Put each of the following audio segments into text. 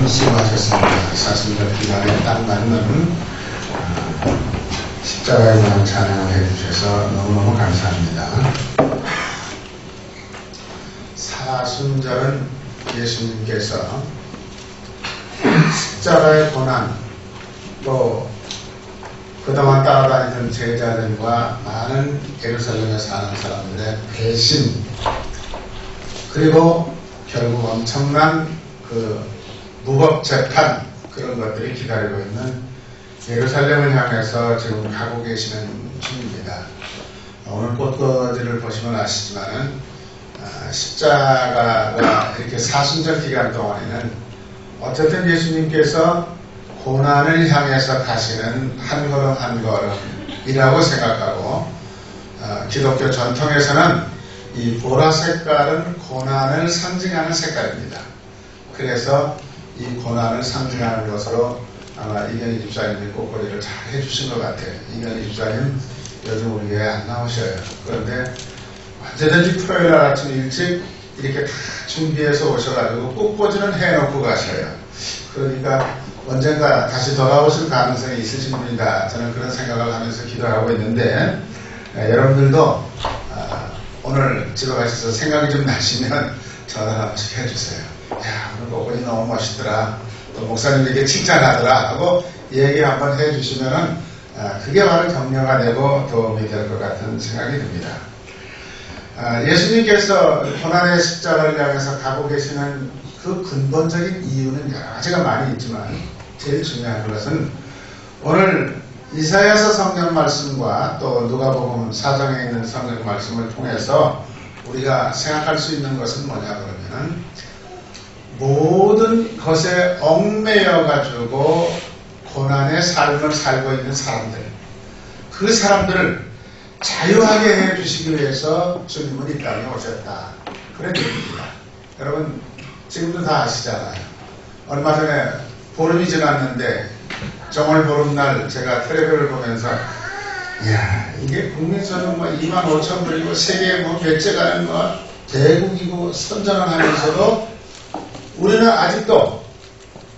여러분 수고하셨습니다. 사순절 기간에 딱 맞는 십자가에 대한 찬양을 해주셔서 너무너무 감사합니다. 사순절은 예수님께서 십자가의 고난, 또 그동안 따라다니던 제자들과 많은 예루살렘에 사는 사람들의 배신, 그리고 결국 엄청난 그 무법재판, 그런 것들이 기다리고 있는 예루살렘을 향해서 지금 가고 계시는 중입니다. 오늘 꽃꽂이를 보시면 아시지만은 십자가가 이렇게 사순절 기간 동안에는 어쨌든 예수님께서 고난을 향해서 가시는 한 걸음 한 걸음이라고 생각하고, 기독교 전통에서는 이 보라 색깔은 고난을 상징하는 색깔입니다. 그래서 이 고난을 상징하는 것으로 아마 이경희 집사님이 꽃꽂이를 잘 해주신 것 같아요. 이경희 집사님 요즘 우리 교회에 안 나오셔요. 그런데 언제든지 토요일 날 아침 일찍 이렇게 다 준비해서 오셔가지고 꽃꽂이는 해놓고 가셔요. 그러니까 언젠가 다시 돌아오실 가능성이 있으신 분이다, 저는 그런 생각을 하면서 기도하고 있는데, 여러분들도 오늘 집에 가셔서 생각이 좀 나시면 전화 한 번씩 해주세요. 야, 오늘 꽃꽂이 너무 멋있더라, 또 목사님에게 칭찬하더라 하고 얘기 한번 해주시면은 그게 바로 격려가 되고 도움이 될 것 같은 생각이 듭니다. 예수님께서 고난의 십자가를 향해서 가고 계시는 그 근본적인 이유는 여러 가지가 많이 있지만, 제일 중요한 것은 오늘 이사야서 성경 말씀과 또 누가복음 4장에 있는 성경 말씀을 통해서 우리가 생각할 수 있는 것은 뭐냐 그러면은, 모든 것에 얽매여 가지고 고난의 삶을 살고 있는 사람들, 그 사람들을 자유하게 해주시기 위해서 주님은 이 땅에 오셨다, 그런 얘기입니다. 여러분 지금도 다 아시잖아요. 얼마 전에 보름이 지났는데 정월 보름날 제가 텔레비를 보면서, 이야, 이게 국민소는 뭐 25,000불이고 세계에 뭐 몇째 가는 뭐 대국이고 선전을 하면서도 우리는 아직도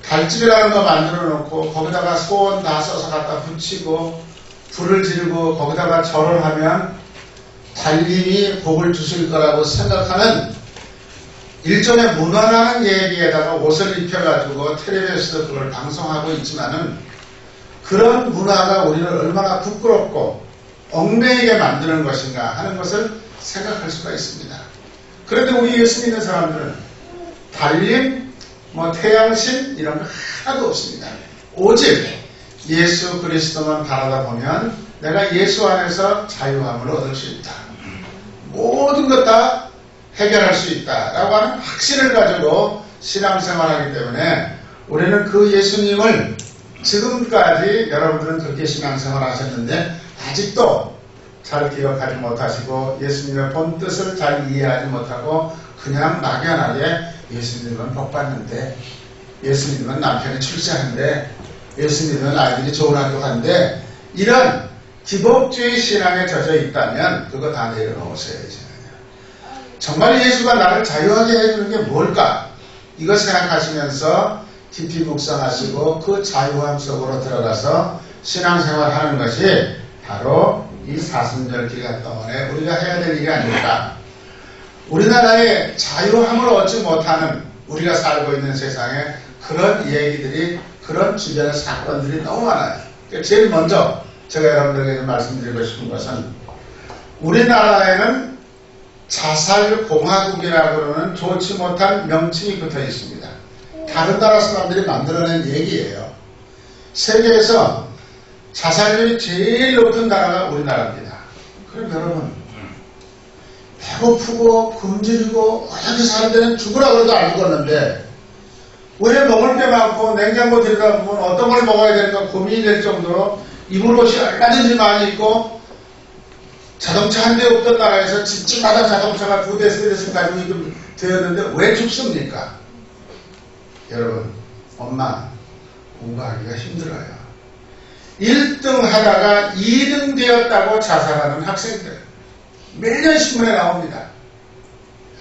달집이라는 거 만들어 놓고 거기다가 소원 다 써서 갖다 붙이고 불을 지르고 거기다가 절을 하면 달님이 복을 주실 거라고 생각하는 일종의 문화라는 얘기에다가 옷을 입혀가지고 텔레비에서도 그걸 방송하고 있지만은, 그런 문화가 우리를 얼마나 부끄럽고 얽매이게 만드는 것인가 하는 것을 생각할 수가 있습니다. 그런데 우리 예수 믿는 사람들은 달림, 뭐 태양신 이런 거 하나도 없습니다. 오직 예수 그리스도만 바라다 보면 내가 예수 안에서 자유함을 얻을 수 있다, 모든 것 다 해결할 수 있다라고 하는 확신을 가지고 신앙생활하기 때문에 우리는 그 예수님을 지금까지 여러분들은 그렇게 신앙생활 하셨는데 아직도 잘 기억하지 못하시고 예수님의 본뜻을 잘 이해하지 못하고 그냥 막연하게 예수님은 복받는데, 예수님은 남편이 출세하는데, 예수님은 아이들이 좋은 학교 간대, 이런 기복주의 신앙에 젖어 있다면 그거 다 내려놓으셔야지. 정말 예수가 나를 자유하게 해주는 게 뭘까? 이거 생각하시면서 깊이 묵상하시고 그 자유함 속으로 들어가서 신앙생활 하는 것이 바로 이 사순절 기간 동안에 우리가 해야 될 일이 아닐까. 우리나라의 자유함을 얻지 못하는, 우리가 살고 있는 세상에 그런 얘기들이, 그런 주변의 사건들이 너무 많아요. 제일 먼저 제가 여러분들에게 말씀드리고 싶은 것은, 우리나라에는 자살공화국이라고 그러는 좋지 못한 명칭이 붙어 있습니다. 다른 나라 사람들이 만들어낸 얘기예요. 세계에서 자살률이 제일 높은 나라가 우리나라입니다. 그럼 여러분, 배고프고 굶주리고 어떻게 사람들은 죽으라고 해도 안 죽었는데 왜 먹을 게 많고 냉장고 들여다보면 어떤 걸 먹어야 되는가 고민이 될 정도로 입을 옷이 얼마든지 많이 있고, 자동차 한 대 없던 나라에서 집집마다 자동차가 2대, 3대씩 가지고 되었는데 왜 죽습니까? 여러분, 엄마 공부하기가 힘들어요. 1등 하다가 2등 되었다고 자살하는 학생들 매년 신문에 나옵니다.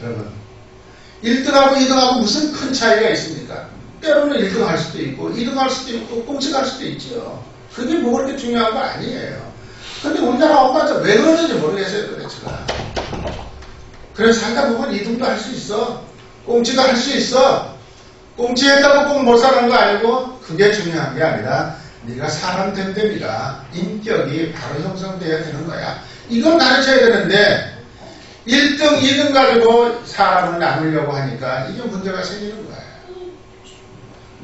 여러분, 1등하고 2등하고 무슨 큰 차이가 있습니까? 때로는 1등 할 수도 있고 2등 할 수도 있고 꽁치갈 수도 있죠. 그게 뭐 그렇게 중요한 거 아니에요. 근데 우리나라 엄마한테 왜 그러는지 모르겠어요, 도대체가. 그래서 살다 보면 2등도 할 수 있어. 꽁치도 할 수 있어. 꽁치했다고 꼭 못 사는 거 아니고 그게 중요한 게 아니라 네가 사람 된 데니까 인격이 바로 형성돼야 되는 거야. 이걸 가르쳐야 되는데 1등, 2등 가지고 사람을 나누려고 하니까 이게 문제가 생기는 거예요.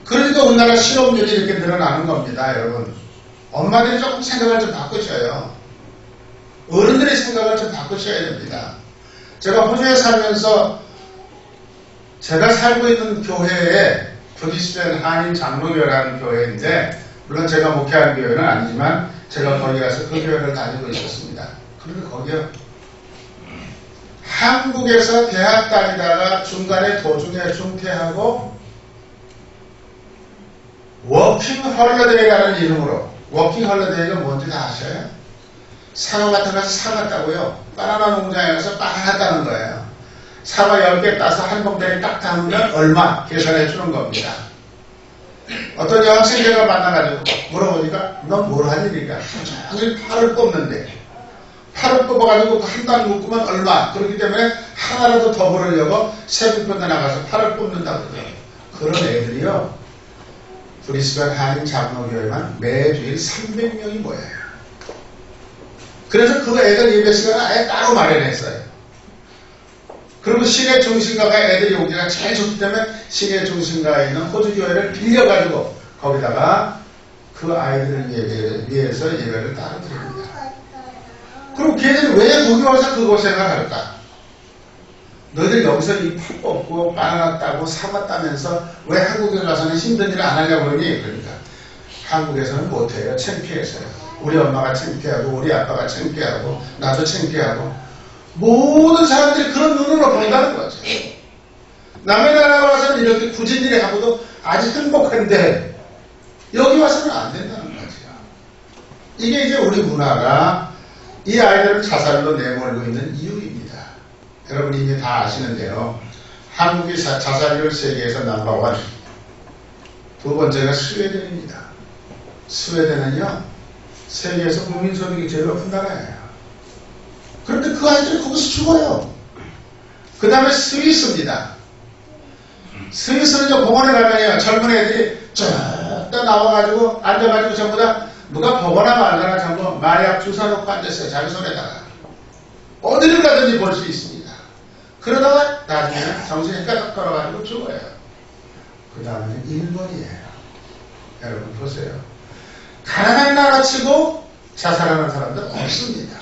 그러니까 우리나라 실업률이 이렇게 늘어나는 겁니다, 여러분. 엄마들이 조금 생각을 좀 바꾸셔요. 어른들의 생각을 좀 바꾸셔야 됩니다. 제가 호주에 살면서 제가 살고 있는 교회에 브리스벤 한인 장로교회라는 교회인데 물론 제가 목회하는 교회는 아니지만 제가 거기 가서 그 교회를 다니고 있었습니다. 그런데 거기요. 한국에서 대학 다니다가 중간에 도중에 중퇴하고 워킹 헐러데이라는 이름으로 워킹 헐러데이가 뭔지 다 아셔요? 사과 같은 가서 사갔다고요. 바나나 농장에 가서 바나나 따는 거예요. 사과 10개 따서 한 봉다리 딱 담으면 얼마 계산해 주는 겁니다. 어떤 여학생 제가 만나가지고 물어보니까 넌 뭘 하니까 종일 팔을 뽑는데 팔을 뽑아가지고 한 달 묶으면 얼마 그렇기 때문에 하나라도 더 벌으려고 세부권에 나가서 팔을 뽑는다고 그래요. 그런 애들이요. 브리스벤 한인 장로교회만 매주일 300명이 모여요. 그래서 그 애들 예배 시간을 아예 따로 마련했어요. 그리고 시내 중심가가 애들이 오기가 제일 좋기 때문에 시내 중심가에 있는 호주교회를 빌려가지고 거기다가 그 아이들을 위해서 예배를 따로 드립니다. 그럼 걔들이 왜 거기 와서 그 고생을 할까? 너희들 여기서 이 팥 뽑고 바나나 따고 사과 따면서 왜 한국에 가서는 힘든 일을 안 하려고 그러니? 그러니까 한국에서는 못해요. 창피해서요. 우리 엄마가 창피하고 우리 아빠가 창피하고 나도 창피하고 모든 사람들이 그런 눈으로 본다는 거죠. 남의 나라 와서는 이렇게 굳은 일을 하고도 아주 행복한데 여기 와서는 안 된다는 거죠. 이게 이제 우리 문화가 이 아이들을 자살로 내몰고 있는 이유입니다. 여러분 이미 다 아시는데요. 한국이 자살률 세계에서 넘버원. 두 번째가 스웨덴입니다. 스웨덴은요. 세계에서 국민소득이 제일 높은 나라예요. 그런데 그 아이들이 거기서 죽어요. 그 다음에 스위스입니다. 스위스는요, 공원에 가면요, 젊은 애들이 쭉 나와가지고, 앉아가지고 전부 다 누가 보거나 말거나 전부 마약 주사 놓고 앉았어요. 자기 손에다가. 어디를 가든지 볼 수 있습니다. 그러다가 나중에 정신이 까닥 걸어가지고 죽어요. 그 다음에 일본이에요. 여러분 보세요. 가난한 나라 치고 자살하는 사람들 없습니다.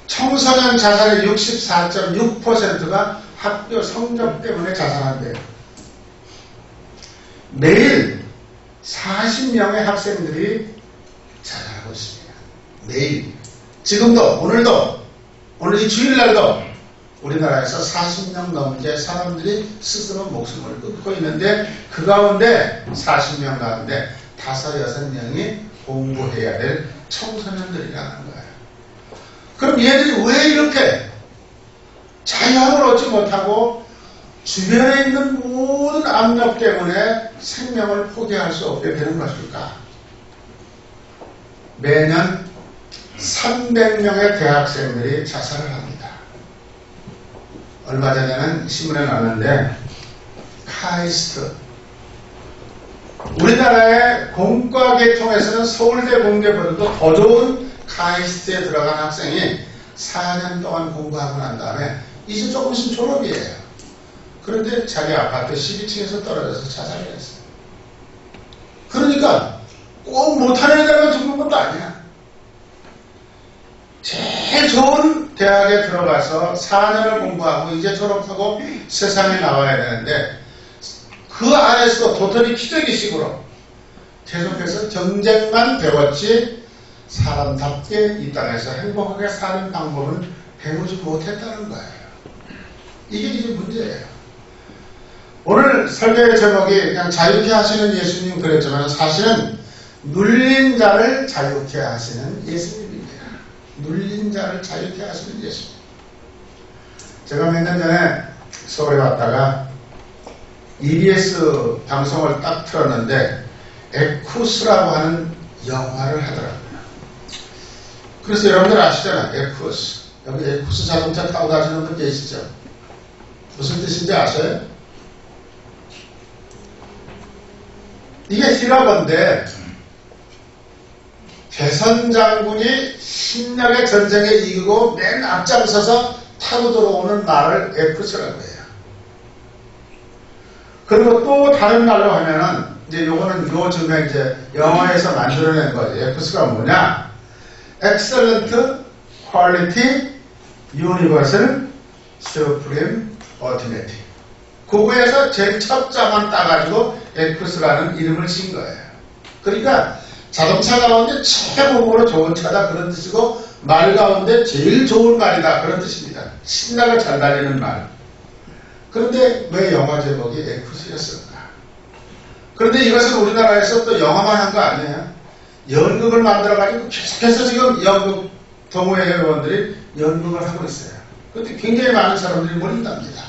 청소년 자살의 64.6%가 학교 성적 때문에 자살한대요. 매일 40명의 학생들이 자살하고 있습니다. 매일. 지금도, 오늘도, 오늘 이 주일날도 우리나라에서 40명 넘게 사람들이 스스로 목숨을 끊고 있는데 그 가운데 40명 가운데 5, 6명이 공부해야 될 청소년들이라는 거예요. 그럼 얘들이 왜 이렇게 자유함을 얻지 못하고 주변에 있는 모든 압력 때문에 생명을 포기할 수 없게 되는 것일까? 매년 300명의 대학생들이 자살을 합니다. 얼마 전에는 신문에 나왔는데 카이스트 우리나라의 공과 계통에서는 서울대 공대보다도 더 좋은 카이스트에 들어간 학생이 4년 동안 공부하고 난 다음에 이제 조금씩 졸업이에요. 그런데 자기 아파트 12층에서 떨어져서 자살을 했어요. 그러니까 꼭 못하는 애들만 죽는 것도 아니야. 제일 좋은 대학에 들어가서 4년을 공부하고 이제 졸업하고 세상에 나와야 되는데 그 안에서도 도토리 키재기식으로 계속해서 경쟁만 배웠지 사람답게 이 땅에서 행복하게 사는 방법을 배우지 못했다는 거예요. 이게 이제 문제예요. 오늘 설교의 제목이 그냥 자유케 하시는 예수님 그랬지만 사실은 눌린 자를 자유케 하시는 예수님입니다. 눌린 자를 자유케 하시는 예수님. 제가 몇 년 전에 서울에 왔다가 EBS 방송을 딱 틀었는데 에쿠스라고 하는 영화를 하더라고요. 그래서 여러분들 아시잖아요. 에쿠스. 여기 에쿠스 자동차 타고 가시는 분 계시죠? 무슨 뜻인지 아세요? 이게 히라버인데 개선 장군이 신약의 전쟁에 이기고 맨 앞장서서 타고 들어오는 말을 에쿠스라고 해요. 그리고 또 다른 말로 하면은 이제 요거는 요즘에 이제 영어에서 만들어낸 거죠. 에쿠스가 뭐냐? Excellent Quality Universal Supreme Ultimate. 그거에서 제일 첫 자만 따가지고 에쿠스라는 이름을 진 거예요. 그러니까 자동차 가운데 최고로 좋은 차다 그런 뜻이고 말 가운데 제일 좋은 말이다 그런 뜻입니다. 신나게 잘 달리는 말. 그런데 왜 영화 제목이 에쿠스였을까? 그런데 이것은 우리나라에서 또 영화만 한 거 아니에요. 연극을 만들어가지고 계속해서 지금 연극 동호회 회원들이 연극을 하고 있어요. 그런데 굉장히 많은 사람들이 모른답니다.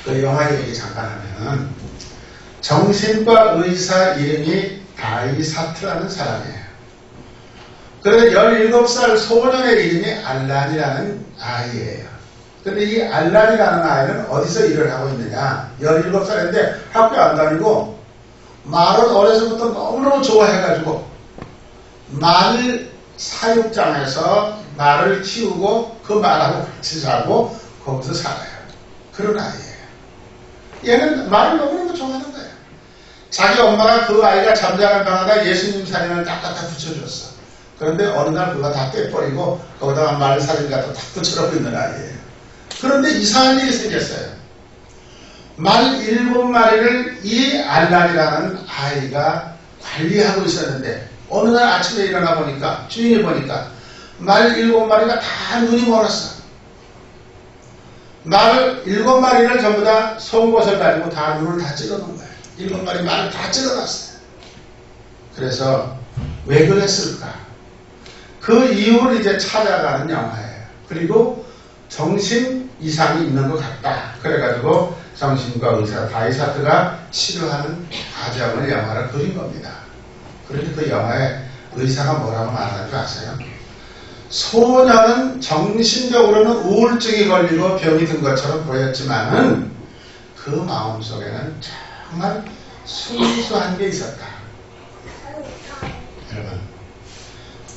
그 영화 얘기 잠깐 하면 정신과 의사 이름이 다이사트라는 사람이에요. 그런데 17살 소년의 이름이 알란이라는 아이예요. 근데 이 알란이라는 아이는 어디서 일을 하고 있느냐? 17살인데 학교 안 다니고 말은 어려서부터 너무너무 좋아해가지고 말 사육장에서 말을 키우고 그 말하고 같이 살고 거기서 살아요. 그런 아이예요. 얘는 말을 너무너무 좋아하는 거예요. 자기 엄마가 그 아이가 잠자는 방에다 예수님 사진을 딱 갖다 붙여줬어. 그런데 어느 날 그거 다 떼버리고 거기다가 말 사진 갖다 딱 붙여놓고 있는 아이예요. 그런데 이상한 일이 생겼어요. 말 7마리를 이 알란이라는 아이가 관리하고 있었는데 어느 날 아침에 일어나 보니까 주인이 보니까 말 7마리가 다 눈이 멀었어. 말 7마리를 전부 다 송곳을 가지고 다 눈을 다 찍어놓은 거예요. 7마리 말을 다 찍어놨어요. 그래서 왜 그랬을까? 그 이유를 이제 찾아가는 영화예요. 그리고 정신 이상이 있는 것 같다. 그래가지고 정신과 의사 다이사트가 치료하는 과정을 영화를 그린 겁니다. 그런데 그 영화에 의사가 뭐라고 말하는 줄 아세요? 소년은 정신적으로는 우울증이 걸리고 병이 든 것처럼 보였지만은 그 마음속에는 정말 순수한 게 있었다. 여러분,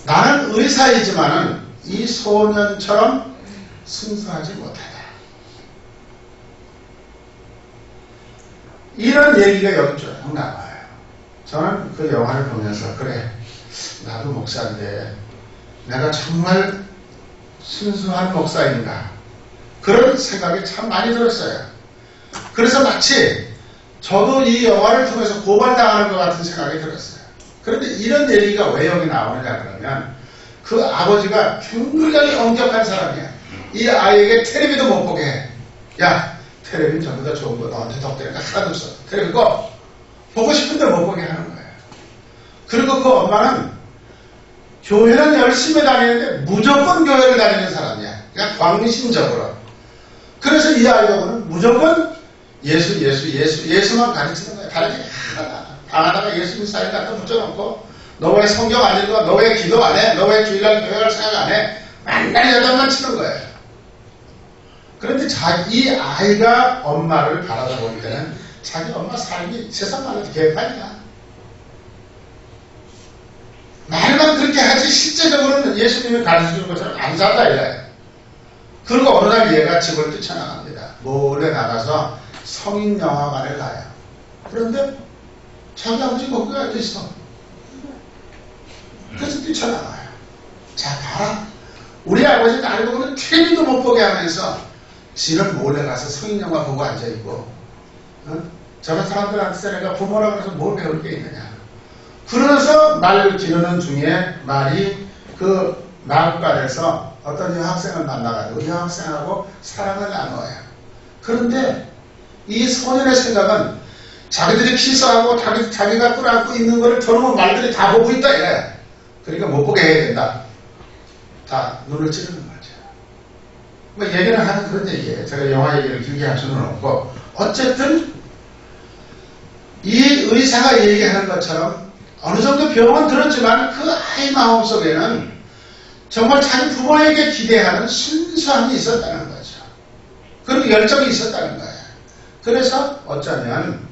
나는 의사이지만은 이 소년처럼 순수하지 못하다. 이런 얘기가 여기 쭉 나와요. 저는 그 영화를 보면서 그래, 나도 목사인데 내가 정말 순수한 목사인가 그런 생각이 참 많이 들었어요. 그래서 마치 저도 이 영화를 통해서 고발당하는 것 같은 생각이 들었어요. 그런데 이런 얘기가 왜 여기 나오느냐 그러면 그 아버지가 굉장히 엄격한 사람이야. 이 아이에게 텔레비도 못 보게 해. 야, 텔레비는 전부 다 좋은 거 너한테 덕대니까 하나도 없어. 텔레비 꺼. 보고 싶은데 못 보게 하는 거예요. 그리고 그 엄마는 교회는 열심히 다니는데 무조건 교회를 다니는 사람이야. 그냥 광신적으로. 그래서 이 아이하고는 무조건 예수만 가르치는 거야. 다른 게 하나. 방에다가 예수님 사인 갖다 붙여놓고 너 왜 성경 안 읽어? 너 왜 기도 안 해? 너 왜 주일날 교회 갈 생각 안 해? 맨날 여덟만 치는 거예요. 그런데 이 아이가 엄마를 바라다 볼 때는 자기 엄마 삶이 세상 말로 개판이야. 말만 그렇게 하지 실제적으로는 예수님이 가르쳐주는 것처럼 안 산다 이거예요. 그리고 어느 날 얘가 집을 뛰쳐나갑니다. 몰래 나가서 성인 영화관에 가요. 그런데 자기 아버지 거기가 앉아있어. 그래서 뛰쳐나가요. 자, 봐라. 우리 아버지는 알고 보면 TV도 못 보게 하면서 지는 몰래 가서 성인 영화 보고 앉아있고 저런 사람들한테 내가 부모라 그래서 뭘 배울 게 있느냐. 그러면서 말을 기르는 중에 말이 그 마을간에서 어떤 여학생을 만나가지고 여학생하고 사랑을 나눠요. 그런데 이 소년의 생각은 자기들이 키스하고 자기가 끌어안고 있는 거를 저놈의 말들이 다 보고 있다 이래. 그러니까 못 보게 해야 된다. 다 눈을 찌르는 거죠. 뭐 얘기는 하는 그런 얘기예요. 제가 영화 얘기를 길게 할 수는 없고, 어쨌든 이 의사가 얘기하는 것처럼 어느 정도 병은 들었지만 그 아이 마음속에는 정말 자기 부모에게 기대하는 순수함이 있었다는 거죠. 그리고 열정이 있었다는 거예요. 그래서 어쩌면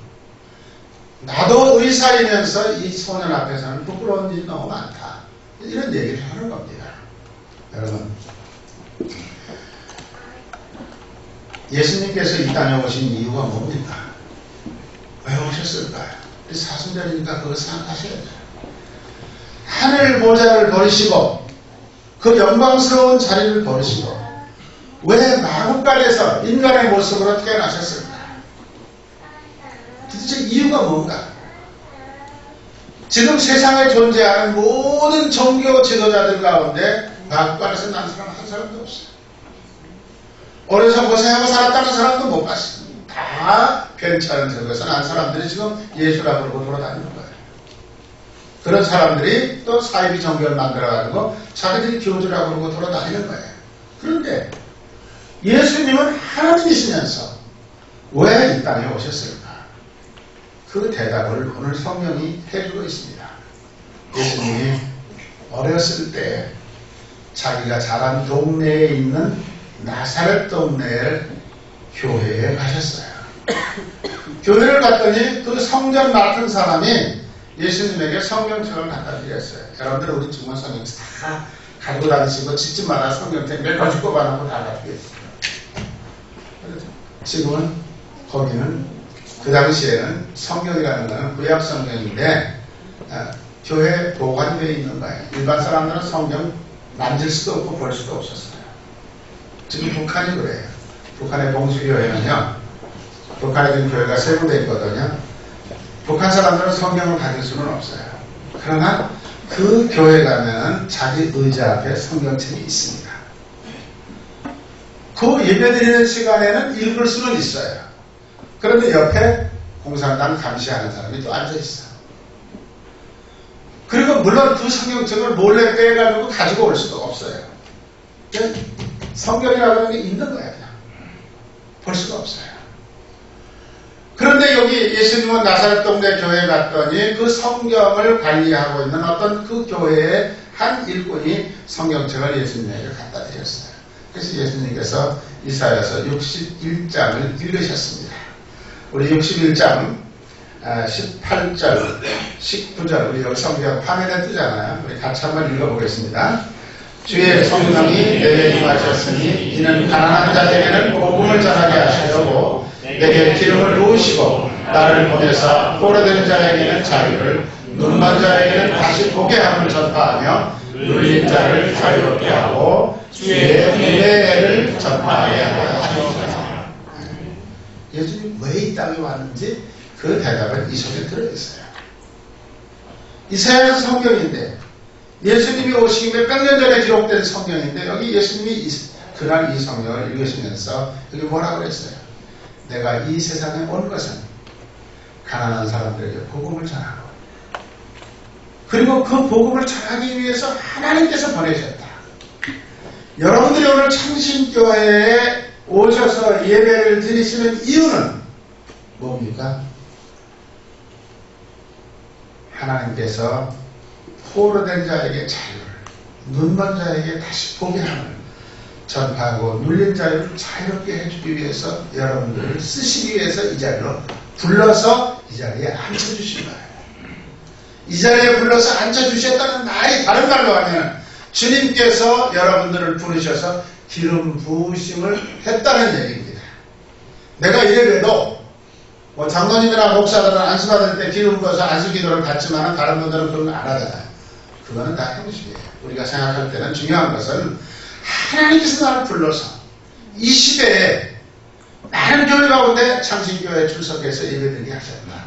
나도 의사이면서 이 소년 앞에서는 부끄러운 일이 너무 많다. 이런 얘기를 하는 겁니다. 여러분, 예수님께서 이 땅에 오신 이유가 뭡니까? 왜 오셨을까요? 사순절이니까 그거 생각하셔야 돼요. 하늘 보좌를 버리시고 그 영광스러운 자리를 버리시고 왜 마구간에서 인간의 모습으로 태어나셨을까? 도대체 이유가 뭔가? 지금 세상에 존재하는 모든 종교 지도자들 가운데 마구간에서 난 사람 한 사람도 없어요. 어려서 고생하고 살았다는 사람도 못 봤어요. 다 괜찮은 적에서 난 사람들이 지금 예수라고 그러고 돌아다니는 거예요. 그런 사람들이 또 사이비 종교를 만들어가지고 자기들이 교주라고 그러고 돌아다니는 거예요. 그런데 예수님은 하나님이시면서 왜 이 땅에 오셨을까? 그 대답을 오늘 성경이 해주고 있습니다. 예수님이 어렸을 때 자기가 자란 동네에 있는 나사렛 동네에 교회에 가셨어요. 교회를 갔더니 그 성전 맡은 사람이 예수님에게 성경책을 갖다 드렸어요. 여러분들 우리 중간 성경 다 가지고 다니시고 집집마다 성경책 몇 가지 꼽아놓고 다 갖고 계세요. 지금은 거기는 그 당시에는 성경이라는 것은 구약 성경인데 교회 보관되어 있는 거예요. 일반 사람들은 성경 만질 수도 없고 볼 수도 없었어요. 지금 북한이 그래요. 북한의 봉수교회는요, 북한에 있는 교회가 세 군데 있거든요. 북한 사람들은 성경을 가질 수는 없어요. 그러나 그 교회 가면 자기 의자 앞에 성경책이 있습니다. 그 예배드리는 시간에는 읽을 수는 있어요. 그런데 옆에 공산당 감시하는 사람이 또 앉아있어요. 그리고 물론 그 성경책을 몰래 빼가지고 가지고 올 수도 없어요. 성경이라고 하는 게 있는 거야, 그냥. 볼 수가 없어요. 그런데 여기 예수님은 나사렛 동네 교회에 갔더니 그 성경을 관리하고 있는 어떤 그 교회의 한 일꾼이 성경책을 예수님에게 갖다 드렸어요. 그래서 예수님께서 이사야서 61장을 읽으셨습니다. 우리 61장 18절, 19절, 우리 여기 성경 화면에 뜨잖아요. 우리 같이 한번 읽어보겠습니다. 주의 성령이 내게 임하셨으니 이는 가난한 자에게는 복음을 전하게 하시려고 내게 기름을 부으시고 나를 보내사 포로된 자에게는 자유를, 눈먼 자에게는 다시 보게 함을 전파하며 눌린 자를 자유롭게 하고 주의 은혜를 전파하게 하시니라. 예수님 왜 이 땅에 왔는지 그 대답은 이 속에 들어있어요. 이사야서 성경인데 예수님이 오시기 몇백 년 전에 기록된 성경인데 여기 예수님이 그날 이 성경을 읽으시면서 여기 뭐라고 그랬어요? 내가 이 세상에 온 것은 가난한 사람들에게 복음을 전하고 그리고 그 복음을 전하기 위해서 하나님께서 보내셨다. 여러분들이 오늘 창신교회에 오셔서 예배를 드리시는 이유는 뭡니까? 하나님께서 포로된 자에게 자유를, 눈먼 자에게 다시 보게 함을 전파하고 눌린 자를 자유롭게 해주기 위해서 여러분들을 쓰시기 위해서 이 자리로 불러서 이 자리에 앉혀주신 거예요. 이 자리에 불러서 앉혀주셨다는 말이 다른 말로 하면 주님께서 여러분들을 부르셔서 기름 부으심을 했다는 얘기입니다. 내가 이래봬도 뭐 장로님이나 목사들은 안수받을 때 기름 부어서 안수기도를 받지만 다른 분들은 그런 거 안 하잖아요. 그거는 다 형식이에요. 우리가 생각할 때는 중요한 것은 하나님께서 나를 불러서 이 시대에 많은 교회 가운데 창신교회에 출석해서 예배드리게 하셨다.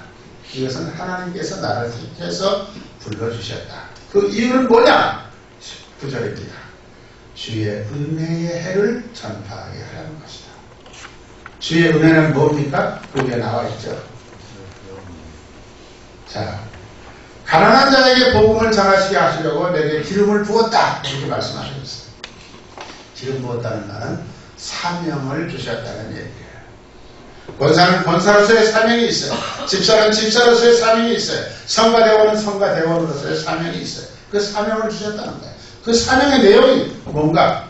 이것은 하나님께서 나를 택해서 불러주셨다. 그 이유는 뭐냐? 9절입니다. 주의 은혜의 해를 전파하게 하라는 것이다. 주의 은혜는 뭡니까? 그게 나와 있죠. 자, 가난한 자에게 복음을 전하시게 하시려고 내게 기름을 부었다. 이렇게 말씀하셨어요. 기름 부었다는 말은 사명을 주셨다는 얘기예요. 권사는 권사로서의 사명이 있어요. 집사는 집사로서의 사명이 있어요. 성가대원은 성가대원으로서의 사명이 있어요. 그 사명을 주셨다는 거예요. 그 사명의 내용이 뭔가?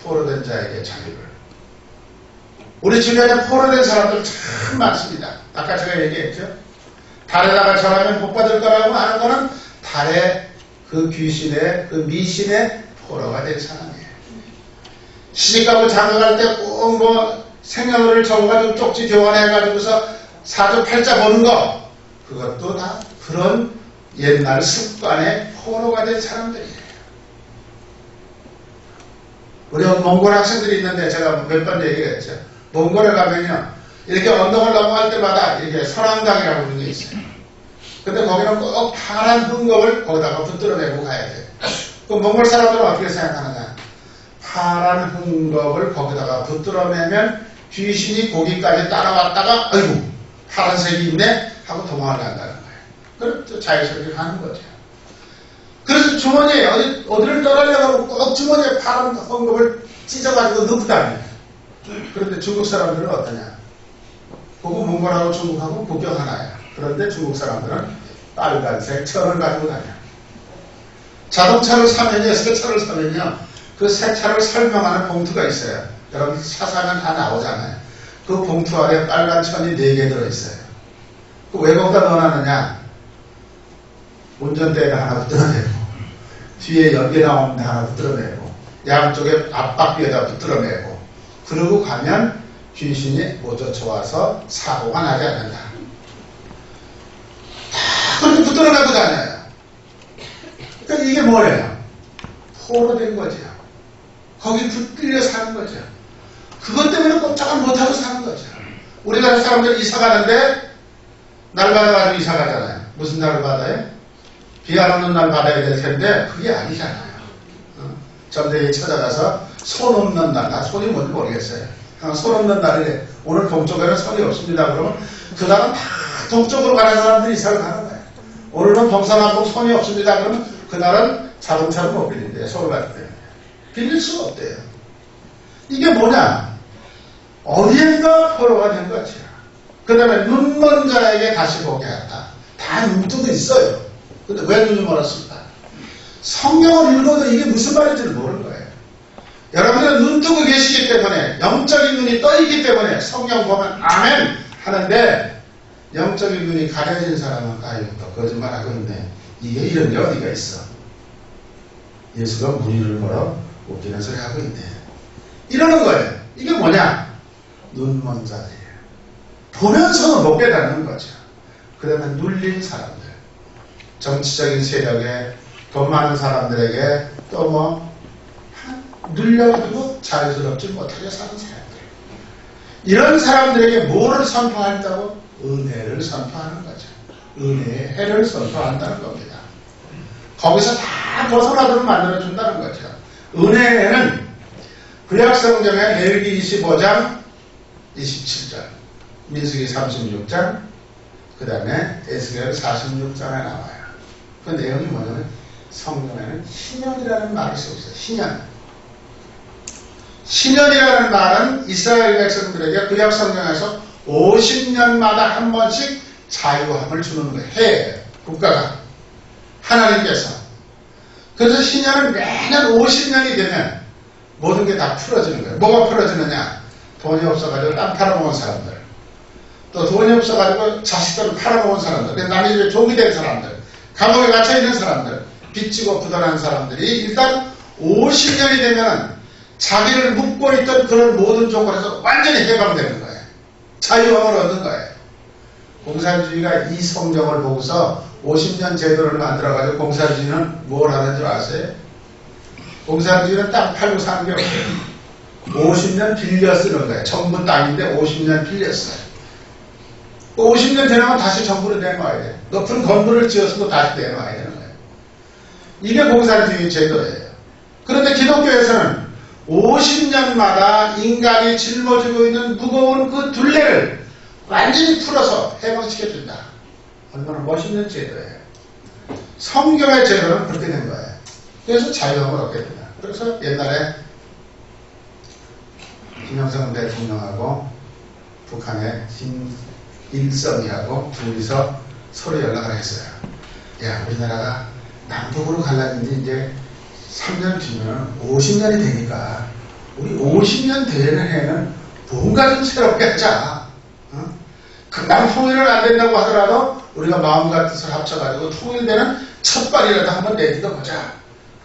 포로된 자에게 자유를. 우리 주변에 포로된 사람들 참 많습니다. 아까 제가 얘기했죠. 달에다가 절하면 복 받을 거라고 하는 거는 달의 그 귀신의 그 미신의 포로가 된 사람이에요. 시집가고 장가갈 때 꼭 뭐 생년월일 적어가지고 쪽지 교환해가지고서 사주 팔자 보는 거, 그것도 다 그런 옛날 습관의 포로가 된 사람들이에요. 우리 몽골 학생들이 있는데 제가 몇 번 얘기했죠. 몽골에 가면요, 이렇게 언덕을 넘어갈 때마다 이렇게 선앙당이라고 하는 게 있어요. 근데 거기는 꼭 파란 흠겁을 거기다가 붙들어내고 가야 돼요. 그 몽골 사람들은 어떻게 생각하느냐? 파란 흠겁을 거기다가 붙들어내면 귀신이 거기까지 따라왔다가 아이고 파란색이 있네 하고 도망을 간다는 거예요. 그럼 또 자유스럽게 가는 거죠. 그래서 주머니에 어디를 떠나려고 꼭 주머니에 파란 흠겁을 찢어가지고 넣고 다녀요. 그런데 중국 사람들은 어떠냐? 그거 몽골하고 중국하고 국경 하나야. 그런데 중국 사람들은 빨간색 천을 가지고 다녀. 자동차를 사면요, 새 차를 사면요, 그 새 차를 설명하는 봉투가 있어요. 여러분 차 사면 다 나오잖아요. 그 봉투 안에 빨간 천이 4개 들어있어요. 그 왜 거기다 넣어놨느냐? 운전대에다 하나 붙들어내고, 뒤에 연기 나오는 데 하나 붙들어내고, 양쪽에 앞바퀴에다 붙들어내고, 그러고 가면 귀신이 못 쫓아와서 사고가 나지 않는다. 다 그렇게 붙들어내고 다녀요. 그러니까 이게 뭐래요? 포로된 거죠. 거기 붙들려 사는 거죠. 그것 때문에 꼼짝을 못하고 사는 거죠. 우리나라 사람들 이사 가는데 날 받아가지고 이사 가잖아요. 무슨 날을 받아요? 비 안 오는 날 받아야 될 텐데 그게 아니잖아요. 점쟁이 찾아가서 손 없는 날, 나 손이 뭔지 모르겠어요. 손 없는 날이래. 오늘 동쪽에는 손이 없습니다. 그러면 그날은 다 동쪽으로 가는 사람들이 이사를 가는 거예요. 오늘은 동서남북 손이 없습니다. 그러면 그날은 자동차를 못 빌린대요. 서울 갈 때. 빌릴 수가 없대요. 이게 뭐냐? 어디엔가 포로가 된 거죠. 그 다음에 눈먼 자에게 다시 보게 한다. 다 눈뜨고 있어요. 근데 왜 눈이 멀었을까? 성경을 읽어도 이게 무슨 말인지를 모르는 거예요. 여러분들은 눈 뜨고 계시기 때문에, 영적인 눈이 떠있기 때문에 성경 보면 아멘 하는데, 영적인 눈이 가려진 사람은 아유 또 거짓말하고 있네. 이게 이런 게 어디가 있어. 예수가 무리를 걸어 웃기는 소리 하고 있네. 이러는 거예요. 이게 뭐냐? 눈먼 자들이에요. 보면서는 못 깨닫는 거죠. 그 다음에 눌린 사람들, 정치적인 세력에, 돈 많은 사람들에게 또 뭐 눌려가지고 자유스럽지 못하게 사는 사람들, 이런 사람들에게 뭐를 선포한다고? 은혜를 선포하는 거죠. 은혜의 해를 선포한다는 겁니다. 거기서 다 벗어나도록 만들어준다는 거죠. 은혜는 구약성경의 레위기 25장 27절, 민수기 36장, 그 다음에 에스겔 46장에 나와요. 그 내용이 뭐냐면 성경에는 희년이라는 말이 없어요. 희년. 희년이라는 말은 이스라엘 백성들에게 구약 성경에서 50년마다 한 번씩 자유함을 주는 거예요. 해 국가가 하나님께서. 그래서 희년은 매년 50년이 되면 모든 게 다 풀어지는 거예요. 뭐가 풀어지느냐? 돈이 없어가지고 땅 팔아먹은 사람들, 또 돈이 없어가지고 자식들을 팔아먹은 사람들, 남의 집에 종이 된 사람들, 감옥에 갇혀있는 사람들, 빚지고 부도난 사람들이 일단 50년이 되면 자기를 묶고 있던 그런 모든 조건에서 완전히 해방되는 거예요. 자유함을 얻는 거예요. 공산주의가 이 성경을 보고서 50년 제도를 만들어가지고, 공산주의는 뭘 하는 줄 아세요? 공산주의는 땅 팔고 사는 게 없어요. 50년 빌려 쓰는 거예요. 정부 땅인데 50년 빌렸어요. 50년 되면 다시 정부를 내놔야 돼요. 높은 건물을 지어서도 다시 내놔야 되는 거예요. 이게 공산주의 제도예요. 그런데 기독교에서는 50년마다 인간이 짊어지고 있는 무거운 그 둘레를 완전히 풀어서 해방시켜준다. 얼마나 멋있는 제도예요. 성경의 제도는 그렇게 된 거예요. 그래서 자유함을 얻게 된다. 그래서 옛날에 김영삼 대통령하고 북한의 김일성이하고 둘이서 서로 연락을 했어요. 야, 우리나라가 남북으로 갈라진 지 이제 3년 뒤면 50년이 되니까 우리 50년 되는 해는 뭔가 좀 새롭게 하자. 금방 통일은 안 된다고 하더라도 우리가 마음과 뜻을 합쳐가지고 통일되는 첫 발이라도 한번 내딛어 보자.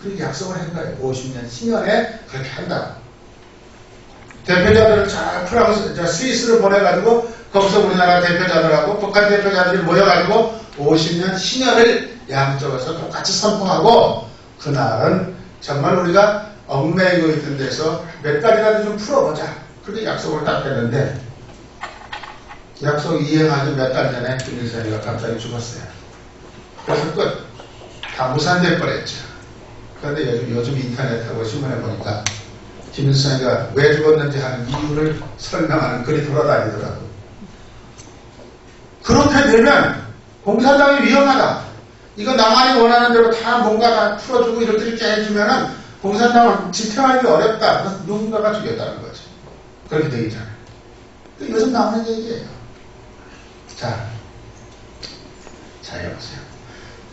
그렇게 약속을 한 거예요. 50년, 10년에 그렇게 한다고. 대표자들을 잘 프랑스, 스위스로 보내가지고 거기서 우리나라 대표자들하고 북한 대표자들이 모여가지고 50년, 10년을 양쪽에서 똑같이 선포하고 그날은 정말 우리가 얽매이고 있던 데서 몇 가지라도 좀 풀어보자. 그렇게 약속을 딱 했는데 약속 이행하기 몇 달 전에 김일성이가 갑자기 죽었어요. 그래서 끝. 다 무산될 뻔했죠. 그런데 요즘 인터넷하고 신문에 보니까 김일성이가 왜 죽었는지 하는 이유를 설명하는 글이 돌아다니더라고요. 그렇게 되면 공산당이 위험하다. 이거 나만이 원하는 대로 다 뭔가 다 풀어주고 이렇게 해주면은 공산당을 지탱하기 어렵다. 그래서 누군가가 죽였다는 거죠. 그렇게 되기 전에. 요즘 나오는 얘기예요. 자, 여보세요.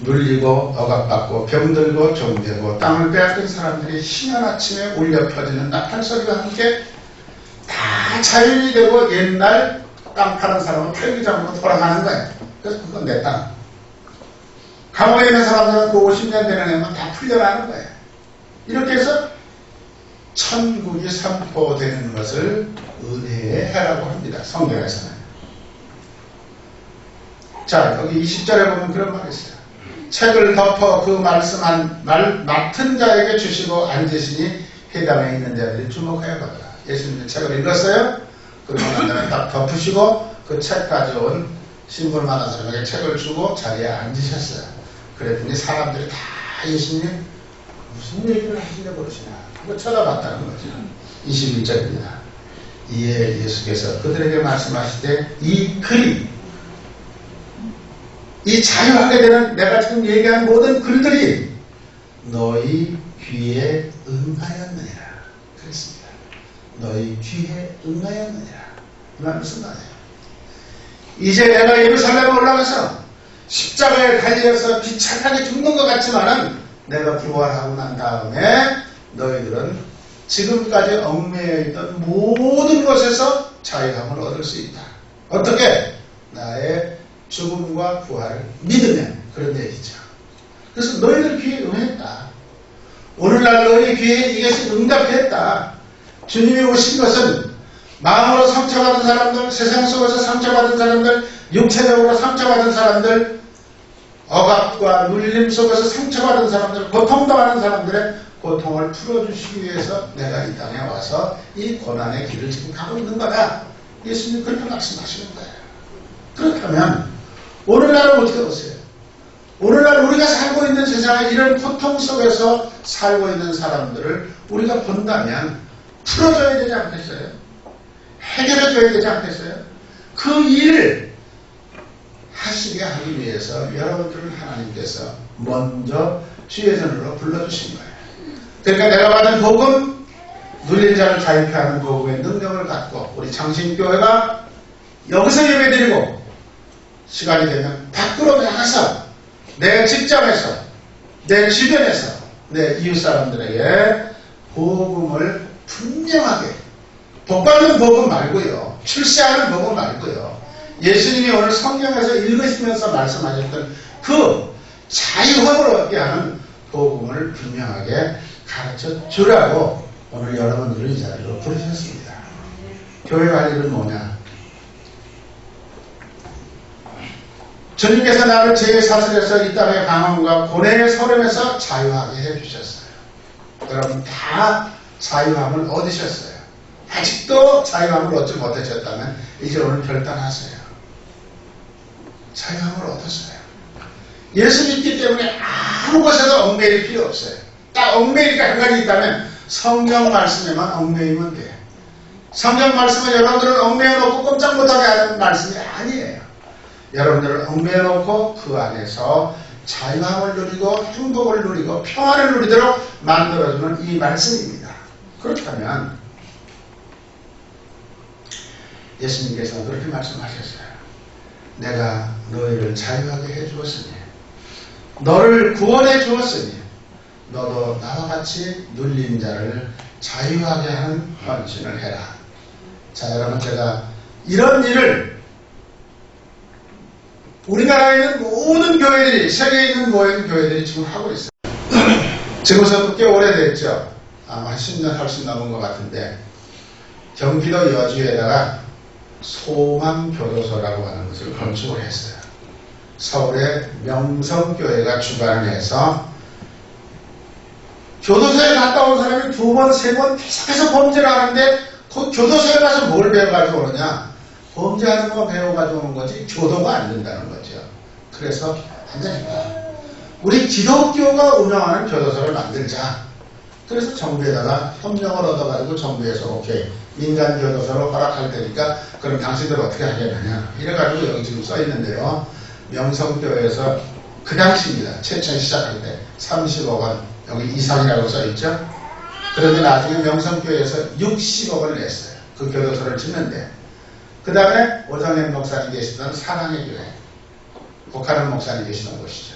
눌리고 억압받고 병들고 종되고 땅을 빼앗긴 사람들이 희년 아침에 울려 퍼지는 나팔 소리와 함께 다 자연이 되고 옛날 땅 파는 사람은 팔기장으로 돌아가는 거예요. 그래서 그건 내 땅. 감옥에 있는 사람들은 그 50년 되는 애만 다 풀려나는 거예요. 이렇게 해서 천국이 선포되는 것을 은혜의 해라고 합니다. 성경에서는. 자, 여기 20절에 보면 그런 말이 있어요. 책을 덮어 그 말씀한 말 맡은 자에게 주시고 앉으시니 회당에 있는 자들이 주목하여 보더라. 예수님의 책을 읽었어요. 그러면 한 딱 덮으시고 그 책 가져온 신분만한 사람에게 책을 주고 자리에 앉으셨어요. 그랬더니 사람들이 다 예수님 무슨 얘기를 하시려고 그러시나 그거 쳐다봤다는 거죠. 21절입니다. 이에 예수께서 그들에게 말씀하시되 이 글이 이 자유하게 되는 내가 지금 얘기한 모든 글들이 너희 귀에 응하였느니라. 그랬습니다. 너희 귀에 응하였느니라. 이 말 무슨 말이에요? 이제 내가 예루살렘에 올라가서 십자가에 달려서 비참하게 죽는 것 같지만은 내가 부활하고 난 다음에 너희들은 지금까지 얽매여 있던 모든 것에서 자유함을 얻을 수 있다. 어떻게? 나의 죽음과 부활을 믿으면 그런 얘기죠. 그래서 너희들 귀에 응했다. 오늘날 너희 귀에 이것이 응답했다. 주님이 오신 것은 마음으로 상처받은 사람들, 세상 속에서 상처받은 사람들, 육체적으로 상처받은 사람들, 억압과 눌림 속에서 상처받은 사람들, 고통당하는 사람들의 고통을 풀어주시기 위해서 내가 이 땅에 와서 이 고난의 길을 지금 가고 있는 거다. 예수님 그렇게 말씀하시는 거예요. 그렇다면 오늘날은 어떻게 보세요? 오늘날 우리가 살고 있는 세상에 이런 고통 속에서 살고 있는 사람들을 우리가 본다면 풀어줘야 되지 않겠어요? 해결해줘야 되지 않겠어요? 그 일을 하시게 하기 위해서 여러분들을 하나님께서 먼저 주의 전으로 불러주신 거예요. 그러니까 내가 받은 복음, 눌린 자를 자유케 하는 복음의 능력을 갖고 우리 창신교회가 여기서 예배드리고 시간이 되면 밖으로 나가서 내 직장에서 내 주변에서 내 이웃 사람들에게 복음을 분명하게 복받는 복음 말고요. 출세하는 복음 말고요. 예수님이 오늘 성경에서 읽으시면서 말씀하셨던 그 자유함을 얻게 하는 복음을 분명하게 가르쳐 주라고 오늘 여러분들을 이 자리로 부르셨습니다. 교회 갈 일은 뭐냐? 주님께서 나를 죄의 사슬에서 이 땅의 방황과 고뇌의 서름에서 자유하게 해주셨어요. 여러분 다 자유함을 얻으셨어요. 아직도 자유함을 얻지 못하셨다면 이제 오늘 결단하세요. 자유함을 얻었어요. 예수 믿기 때문에 아무 것에도 얽매일 필요 없어요. 딱 얽매일 게 한 가지 있다면 성경 말씀에만 얽매이면 돼요. 성경 말씀은 여러분들을 얽매여놓고 꼼짝 못하게 하는 말씀이 아니에요. 여러분들을 얽매여놓고 그 안에서 자유함을 누리고 행복을 누리고 평안을 누리도록 만들어주는 이 말씀입니다. 그렇다면 예수님께서 그렇게 말씀하셨어요. 내가 너희를 자유하게 해주었으니 너를 구원해 주었으니 너도 나와 같이 눌린 자를 자유하게 하는 헌신을 해라. 자, 여러분, 제가 이런 일을 우리나라에 있는 모든 교회들이, 세계에 있는 모든 교회들이 지금 하고 있어요. 지금서도 꽤 오래됐죠. 아마 한 10년 훨씬 넘은 것 같은데, 경기도 여주에다가 소망교도소라고 하는 것을 건축을 했어요. 서울의 명성교회가 주관을 해서 교도소에 갔다 온 사람이 2번, 3번 계속해서 범죄를 하는데 그 교도소에 가서 뭘 배워가지고 오느냐? 범죄하는 거 배워가지고 오는 거지 교도가 안 된다는 거죠. 그래서 안 되니까 우리 기독교가 운영하는 교도소를 만들자. 그래서 정부에다가 협력을 얻어가지고 정부에서 오케이 민간 교도소로 허락할 테니까 그럼 당신들 어떻게 하겠느냐 이래가지고 여기 지금 써 있는데요. 명성교회에서 그 당시입니다. 최초에 시작할 때 30억 원 여기 이상이라고 써 있죠. 그런데 나중에 명성교회에서 60억 원을 냈어요. 그 교도소를 짓는데 그 다음에 오정현 목사님 계시던 사랑의 교회 북한은 목사님 계시던 곳이죠.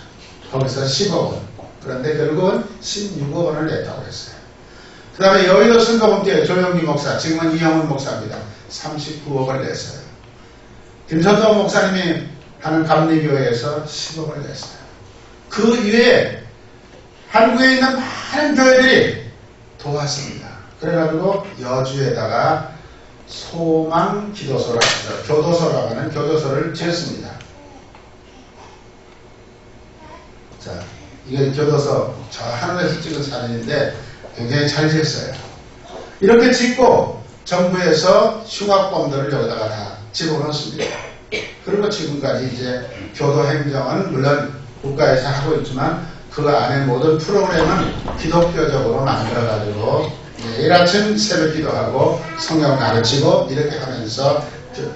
거기서 10억 원 그런데 결국은 16억 원을 냈다고 했어요. 그 다음에 여의도 순복음교회 조영기 목사 지금은 이영훈 목사입니다. 39억을 냈어요. 김선동 목사님이 하는 감리교회에서 10억을 냈어요. 그 이외에 한국에 있는 많은 교회들이 도왔습니다. 그래가지고 여주에다가 소망기도소라고 교도소라고 하는 교도소를 지었습니다. 자, 이게 교도소 저 하늘에서 찍은 사진인데 굉장히 잘 지었어요. 이렇게 짓고 정부에서 흉악범들을 여기다가 다 집어넣습니다. 그리고 지금까지 이제 교도행정은 물론 국가에서 하고 있지만 그 안에 모든 프로그램은 기독교적으로 만들어가지고 매일 아침 새벽 기도하고 성경 가르치고 이렇게 하면서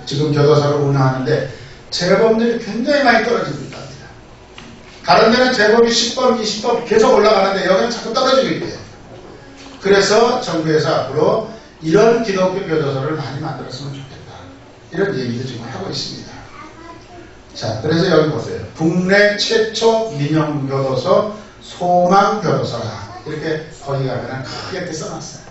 지금 교도소를 운영하는데 재범들이 굉장히 많이 떨어지고 있답니다. 다른 데는 재범이 10번, 20번 계속 올라가는데 여기는 자꾸 떨어지고 있대요. 그래서 정부에서 앞으로 이런 기독교 교도소를 많이 만들었으면 좋겠다. 이런 얘기도 지금 하고 있습니다. 자, 그래서 여기 보세요. 국내 최초 민영교도소 소망교도소라. 이렇게 거기 가면 크게 이렇게 써놨어요.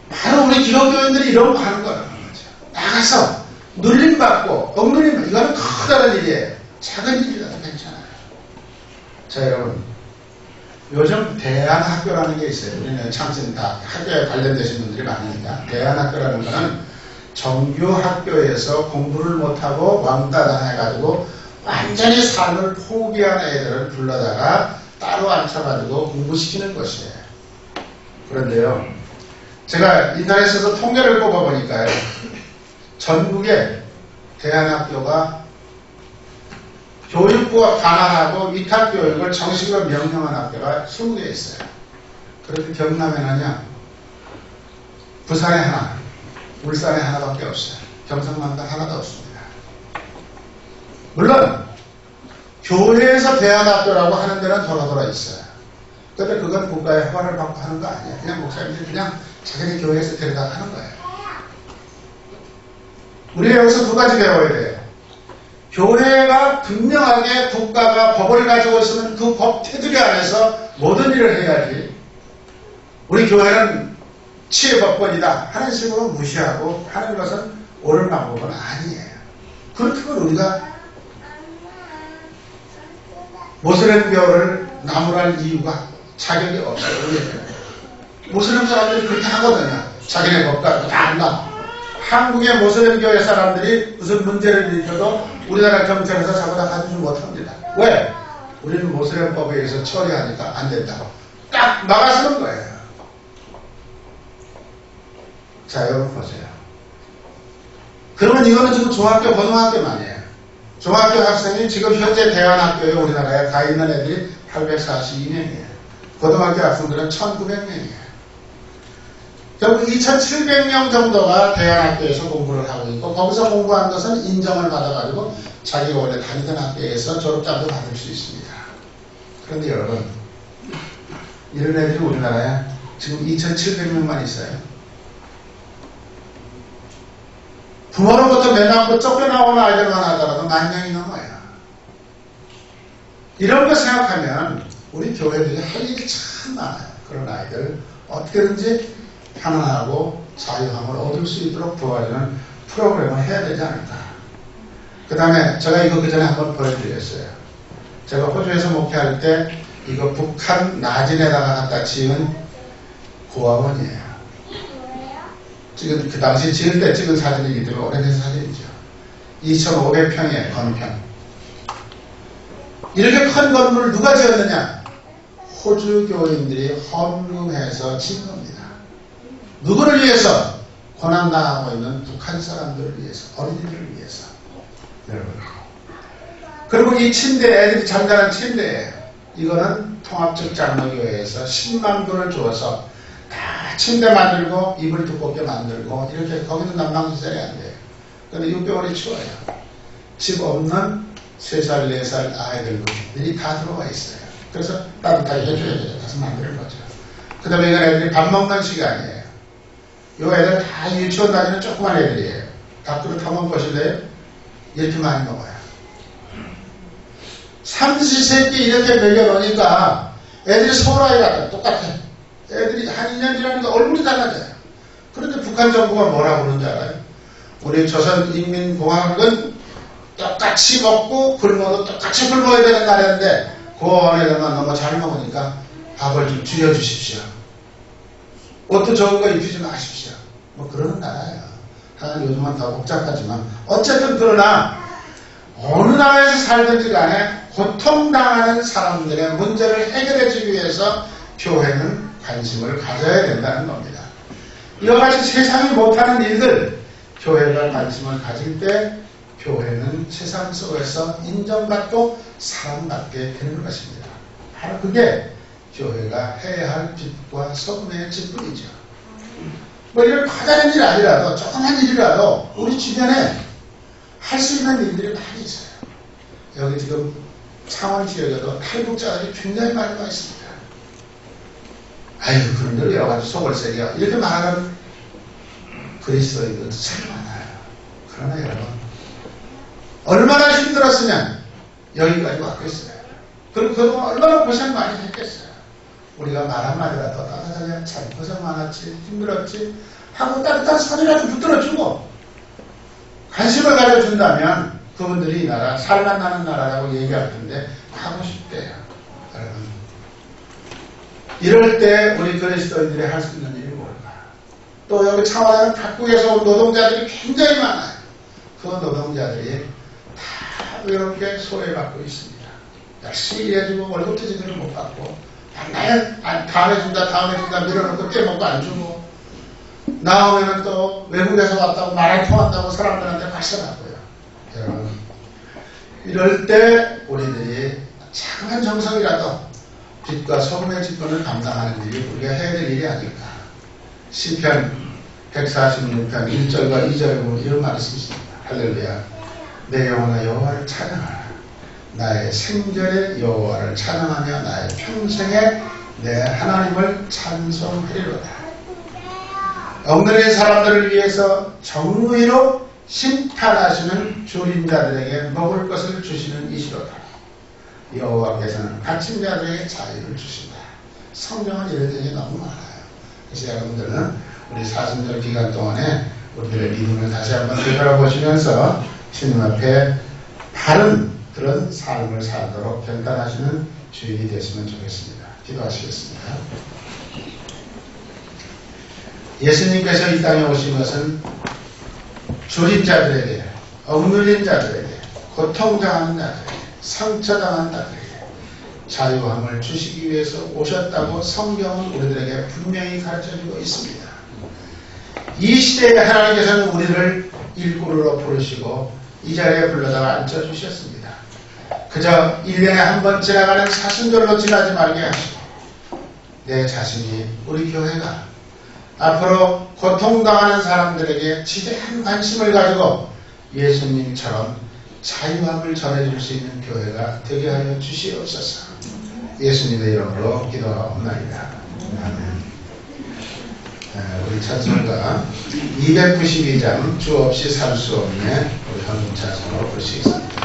바로 우리 기독교인들이 이런 거 하는 거라는 거죠. 나가서 눌림받고 억눌림 이거는 커다란 일이에요. 작은 일이라도 괜찮아요. 자, 여러분. 요즘 대안학교라는 게 있어요. 우리는 참신 다 학교에 관련되신 분들이 많으니까. 대안학교라는 거는 정규 학교에서 공부를 못하고 왕따 해가지고 완전히 삶을 포기한 애들을 불러다가 따로 앉혀가지고 공부시키는 것이에요. 그런데요, 제가 인터넷에서 통계를 뽑아보니까요, 전국에 대안학교가 교육부가 관할하고 위탁교육을 정식으로 명령한 학교가 20개 있어요. 그런데 경남에는요, 부산에 하나, 울산에 하나밖에 없어요. 경상남도 하나도 없습니다. 물론 교회에서 대안학교라고 하는 데는 돌아 있어요. 그런데 그건 국가의 허가를 받고 하는 거 아니에요. 그냥 목사님들이 그냥 자기네 교회에서 데려다 하는 거예요. 우리가 여기서 두 가지 배워야 돼요. 교회가 분명하게 국가가 법을 가지고 있으면 그 법 테두리 안에서 모든 일을 해야지. 우리 교회는 치외법권이다 하는 식으로 무시하고 하는 것은 옳은 방법은 아니에요. 그렇다면 우리가 모슬렘교를 나무랄 이유가 자격이 없어요. 모슬렘 사람들이 그렇게 하거든요. 자기네 법 가지고 다 안다. 한국의 모슬렘교회 사람들이 무슨 문제를 일으켜도 우리나라 경찰에서 잡아다 가지지 못합니다. 왜? 우리는 모슬렘법에 의해서 처리하니까 안 된다고 딱 막아서는 거예요. 자, 여러분 보세요. 그러면 이거는 지금 중학교, 고등학교만이에요. 중학교 학생이 지금 현재 대안학교에 우리나라에 가 있는 애들이 842명이에요. 고등학교 학생들은 1900명이에요. 결국 2700명 정도가 대안학교에서 공부를 하고 있고 거기서 공부한 것은 인정을 받아가지고 자기가 원래 다니던 학교에서 졸업장도 받을 수 있습니다. 그런데 여러분, 이런 애들이 우리나라에 지금 2700명만 있어요. 부모로부터 매맞고 쫓겨나온 아이들만 하더라도 10,000명이 넘어요. 이런 거 생각하면 우리 교회들이 할 일이 참 많아요. 그런 아이들 어떻게든지 편안하고 자유함을 얻을 수 있도록 도와주는 프로그램을 해야 되지 않을까. 그 다음에 제가 이거 그전에 한번 보여드렸어요. 제가 호주에서 목회할 때 이거 북한 나진에다가 갖다 지은 고아원이에요. 지금 그 당시 지을 때 찍은 사진이기 때문에 오래된 사진이죠. 2,500평의 건평. 이렇게 큰 건물을 누가 지었느냐? 호주 교인들이 헌금해서 지은 겁니다. 누구를 위해서? 고난당하고 있는 북한 사람들을 위해서, 어린이들을 위해서. 여러분. 그리고 이 침대, 애들이 잠자는 침대예요. 이거는 통합적 장로교회에서 10만 불을 주어서 다 침대 만들고 이불 두껍게 만들고 이렇게 거기는 난방시설이 안 돼요. 그런데 6개월이 추워요. 집 없는 3살, 4살 아이들이 다 들어와 있어요. 그래서 따뜻하게 해줘야 돼요. 가서 만드는 거죠. 그 다음에 이건 애들이 밥 먹는 시간이에요. 이 애들 다 유치원 다니는 조그만 애들이에요. 밥그릇 한번 보실래요? 이렇게 많이 먹어요. 삼시세끼 이렇게 먹여놓으니까 애들이 서울 아이 같아. 똑같아. 애들이 한 2년 지나니까 얼굴이 달라져요. 그런데 북한 정부가 뭐라고 그러는지 알아요? 우리 조선인민공화국은 똑같이 먹고 굶어도 똑같이 굶어야 되는 나라인데 그 안에다가 너무 잘 먹으니까 밥을 좀 줄여주십시오. 옷도 좋은 거 입히지 마십시오. 뭐 그러는 나라예요. 하여간 요즘은 더 복잡하지만 어쨌든 그러나 어느 나라에서 살든지 간에 고통당하는 사람들의 문제를 해결해주기 위해서 교회는 관심을 가져야 된다는 겁니다. 이와 같이 세상이 못하는 일들 교회가 관심을 가질 때 교회는 세상 속에서 인정받고 사랑받게 되는 것입니다. 바로 그게 교회가 해야 할 빛과 소금의 직분이죠. 뭐 이런 커다란 일 아니라도 조그만 일이라도 우리 주변에 할 수 있는 일들이 많이 있어요. 여기 지금 창원 지역에도 탈북자들이 굉장히 많이 와 있습니다. 아이고 그런 데로 여러 가지 속을 새겨 이렇게 말하는 그리스도인들도 참 많아요. 그러나 여러분 얼마나 힘들었으면 여기까지 왔겠어요. 그리고 그동안 얼마나 고생 많이 했겠어요. 우리가 말 한마디라도 따뜻하게 참 고생 많았지 힘들었지 하고 따뜻한 소리라도 붙들어주고 관심을 가져준다면 그분들이 이 나라 살만 나는 나라라고 얘기할 텐데 하고 싶대요. 여러분 이럴 때 우리 그리스도인들이 할 수 있는 일이 뭘까? 또 여기 창원에는 각국에서 온 노동자들이 굉장히 많아요. 그 노동자들이 다 이렇게 소외받고 있습니다. 열심히 일해주고 월급도 제대로 못 받고 다음에 준다 밀어놓고 떼먹고 안 주고 나오면은 또 외국에서 왔다고 말 안 통한다고 사람들한테 발설하고요. 여러분 이럴 때 우리들이 작은 정성이라도 빛과 소금의 직분을 감당하는 일이 우리가 해야 될 일이 아닐까. 시편 146편 1절과 2절에 보면 이런 말이 있습니다. 할렐루야. 내 영혼아 여호와를 찬양하라. 나의 생전에 여호와를 찬양하며 나의 평생에 내 하나님을 찬송하리로다. 엉뚱한 사람들을 위해서 정의로 심판하시는 주림자들에게 먹을 것을 주시는 이시로다. 여호와께서는 갇힌 자들에게 자유를 주신다. 성경은 이런 얘기 너무 많아요. 그래서 여러분들은 우리 사순절 기간 동안에 우리들의 믿음을 다시 한번 되돌아보시면서 주님 앞에 바른 그런 삶을 살도록 결단하시는 주일이 되시면 좋겠습니다. 기도하시겠습니다. 예수님께서 이 땅에 오신 것은 주림자들에게, 억눌린 자들에게, 고통당하는 자들에게, 상처당한 자들에게 자유함을 주시기 위해서 오셨다고 성경은 우리들에게 분명히 가르쳐주고 있습니다. 이 시대에 하나님께서는 우리를 일꾼으로 부르시고 이 자리에 불러다가 앉혀주셨습니다. 그저 1년에 한 번 지나가는 사순절로 지나지 말게 하시고 내 자신이 우리 교회가 앞으로 고통당하는 사람들에게 지대한 관심을 가지고 예수님처럼 자유함을 전해줄 수 있는 교회가 되게 하여 주시옵소서. 예수님의 이름으로 기도하옵나이다. 아멘. 우리 찬송가 292장 주 없이 살 수 없네 우리 현웅 찬송으로 볼 수 있습니다.